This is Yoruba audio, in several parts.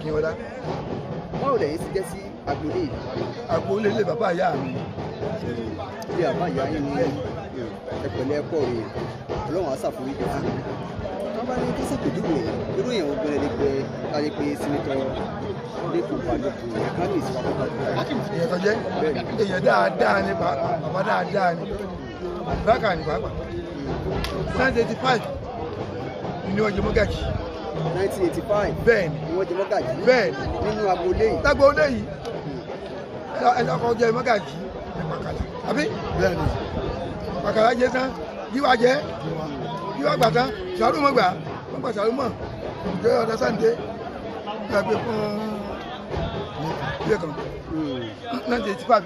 Akínwọlá. Báwo lẹ̀yin ti jẹ́ sí Agbole yìí? Agbole ilé bàbá ìyá mi. Bí àbá ìyá yín ní ẹ̀pẹ̀lẹ́ ẹ̀pọ̀ rèé Ọlọ́run á ṣàforíjì fún mi. Wọ́n bá ní kí sèpèjúwe irú èèyàn obìnrin lè pe káyé pé sínítọ̀ lẹ́kọ̀ọ́ balùwẹ̀ kábíyèsí wa kọ́kọ́. Èèyàn kan jẹ́ èèyàn dáadáa ní bàbá dáadáa ní bákà ní pàápàá. 1985 ni wọ́n jẹ mọ́gàjì. 1985 bẹ́ẹ̀ ni wọ́n jẹ mọ́gàjì. bẹ́ẹ̀ ni nínú Agbole yìí. Agbole yìí ẹni ọkọ̀ jẹ mọ́gàjì ní Pàkàlà àbí bẹ́ẹ̀ ni Pàkàlà jẹ tán yíwá jẹ yíwá gbà tán sàrú mọ́ gbà wọ́n gbà sàrú mọ́ ìjọ ọ̀dọ̀ Sànńdé gbàgbé fún ilé kan 1985.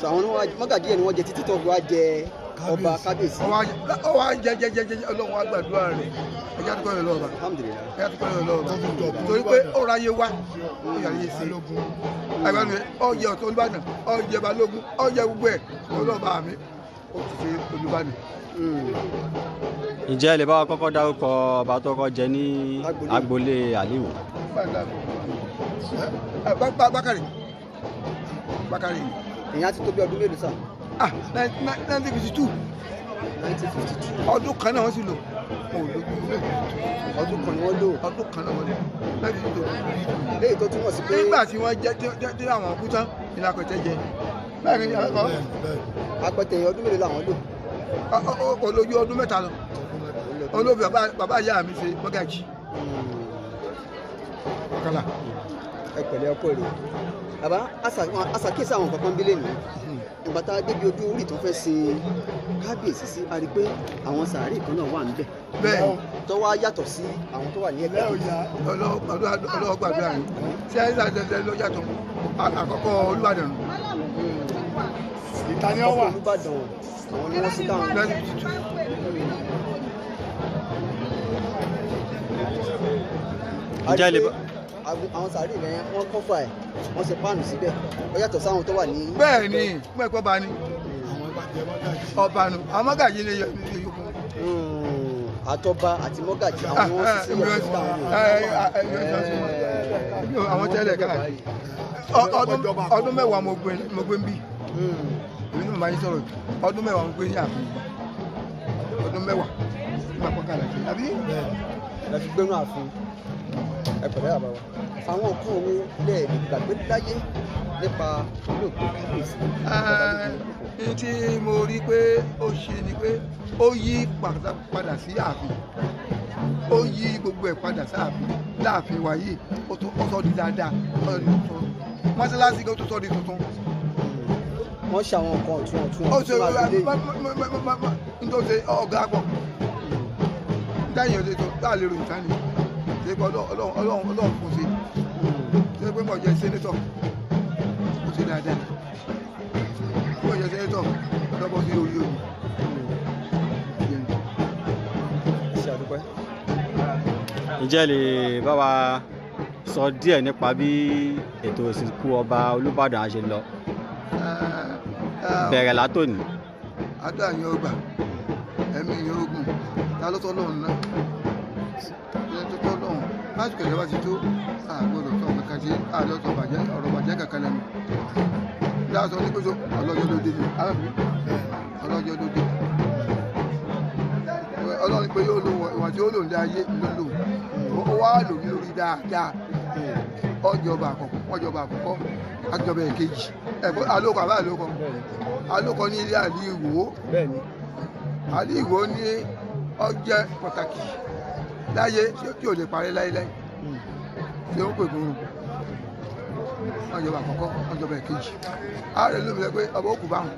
sọ àwọn mọ́gàjì yẹn ni wọ́n jẹ títí tó wá jẹ ọba kábíyèsí. ọwọ́ jẹjẹjẹ Ọlọ́run á gbàdúrà rẹ̀ ẹjá tó kọ́ ẹ̀ lọ́ọ̀bà ẹjá tó kọ́ ẹ̀ lọ́ọ̀bà torí pé ó ráyé wá ó yàrá ṣe àgbàdo ọ̀jẹ̀ ọ̀tọ̀ Olúbàdàn ọ̀jẹ̀ Balógun ọ̀jẹ̀ gbogbo ẹ̀ ọlọ́ọ̀bà mi ó ti ṣe Olúbàdàn. Ǹjẹ́ ẹ lè bá wa kọ́kọ́ dárúkọ ọba tó kọ́ jẹ ní Agbole Alli? Bákàrè. Ìyẹn ti tó bí ọdún mélòó sà? 1952 ọdún kan náà wọ́n sì lò ọdún kan ni wọ́n lò. ọdún kan náà wọ́n lò 1952. léyìí tó túmọ̀ sí pé nígbà tí wọ́n jẹ́ tí àwọn òkú tán ní Apẹtẹ jẹ bẹ́ẹ̀ ni akẹ́kọ̀ọ́. Apẹtẹ yẹn ọdún mélòó làwọn lò? olójú ọdún mẹ́ta lọ olóbi bàbá ìyá mi ṣe mọ́gàjì Pàkàlà. ẹ̀pẹ̀lẹ́ ọkọ èrè bàbá àṣàkíyèsí àwọn kankan bílẹ̀ nìyí ìgbà tá a débi ojú orí tó fẹ́ ṣe kábíyèsí sí a rí pé àwọn sàárè kan náà wà níbẹ̀ bẹ́ẹ̀ tó wá yàtọ̀ sí àwọn tó wà ní ẹgbẹ́ ọlọ́wọ́ gbàdúrà rẹ̀ tí a ń sàdẹ̀dẹ̀ ló yàtọ̀ àkọ́kọ́ Olúbàdàn Ìtàn ni ó wà Olúbàdàn àwọn ni wọ́n sí káwọn. Ǹjẹ́ ẹ lè bá àwọn sàárè rẹ̀ wọ́n kọ́fà ẹ̀ wọ́n ṣe páànù síbẹ̀ ó yàtọ̀ sáwọn tó wà ní. bẹ́ẹ̀ ni fún ẹ̀kọ́ bá ní ọba nù àwọn mọ́gàjì lè yọ yòókù. àtọba àti mọ́gàjì àwọn ni wọ́n sì sí ọ̀sẹ̀ àwọn tẹ́lẹ̀ káàkiri ọdún mẹ́wàá mo gbé ń bí èmi ní mo máa ń sọ̀rọ̀ ọdún mẹ́wàá mo gbé ní ààfin ọdún mẹ́wàá nígbà Pàkàlà sí àbí. ẹ fi gbénú ààfin ẹ̀pẹ̀lẹ́ àbáwá àwọn nǹkan owó lẹ́ẹ̀mí gbàgbé láyé nípa olóògbé kábíyèsí. ní tí mo rí pé ó ṣe ni pé ó yí padà sí ààfin ó yí gbogbo ẹ̀ padà sí ààfin láàfin wa yìí ó sọ di dáadáa ó sọ di tuntun mọ́sálásí ó tó sọ di tuntun. wọ́n ṣe àwọn nǹkan ọ̀tún ó ṣe nítorí ọ̀gá pọ̀ dáyìn ọ̀dẹ́ tó dáa lérò ìtàn ni ṣe pé ọlọ́run kò ṣe ṣe pé mọ̀ jẹ́ sẹ́nétọ̀ kò ṣe dáadáa mọ̀ jẹ́ sẹ́nétọ̀ lọ́pọ̀ sí orí omi. Ǹjẹ́ ẹ lè bá wa sọ díẹ̀ nípa bí ètò ìsìnkú ọba Olúbàdàn ṣe lọ bẹ̀rẹ̀ látòní? Adá yẹn ó gbà ẹ̀mí yẹn ó gùn ta ló tọ́ lọ́run náà láti kẹ̀lẹ́ bá ti tó àgbọ̀dọ̀ tó kankan ṣe àlọ́tọ̀ ọ̀rọ̀ bàjẹ́ kankan lẹ́nu bí a sọ ní pẹ́sọ ọlọ́jọ́ ló dé ní arábìnrin ọlọ́jọ́ ló dé ọlọ́run pé yóò lo ìwà tí ó lò ní ayé ló lò ó wá lò ní lórí dáadáa ọjọba àkọ́kọ́ àjọba èkejì ẹ̀kọ́ alókọ àbá alókọ ní ilé Alli Ìwó Alli Ìwó ní ọjẹ́ pàtàkì láyé tí ò lè parí láíláí tí ó ń pè fún ọjọba àkọ́kọ́ ọjọba èkejì ààrẹ ló fi sọ pé ọba òkú báwọn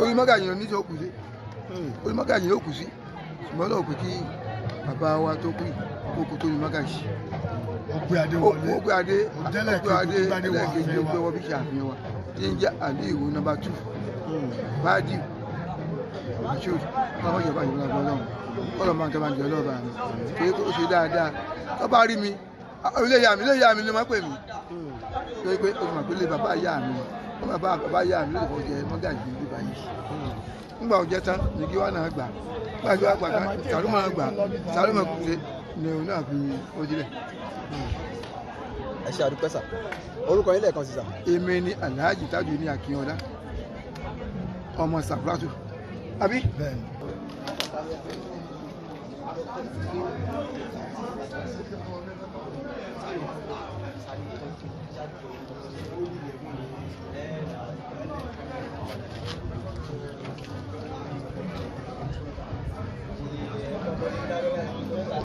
orí mọ́gàjì ní tí ó kù sí orí mọ́gàjì ló kù sí ṣùgbọ́n lọ́wọ́ pé kí bàbá wa tó kù kókó tó ní mọ́gàjì ó gbé adé ẹlẹ́ẹ̀kejì ó gbé wọ́n bí ṣe àfihàn wa tí ń jẹ́ Alli Ìwó nọ́mbà 2 báàdì àṣírí ọmọ ìjọba ìjọba ọlọ́run kọ́lọ̀ máa ń tọ́ máa ń jẹ ọlọ́ọ̀bà mi torí pé ó ṣe dáadáa tó bá rí mi ilé ìyá mi ló máa pè mí torí pé ó ti mọ̀ pé ilé bàbá ìyá mi bàbá ìyá mi ló lè fọ́ jẹ mọ́gàjì ní bíbá yìí nígbà òjẹ́ tán ní kí wọ́n náà gbà nígbà tí wọ́n gbà tán sàrúmọ̀ gbà sàrúmọ̀ kù ṣe ni òun náà fi ó sílẹ̀. ẹ ṣe àdúpẹ́ sà orúkọ yín lẹ́ẹ̀kan sí sà. èmi ni Alhaji Tajudeen Akínọlá ọmọ Sàfúrátù àbí. bẹ́ẹ̀ni.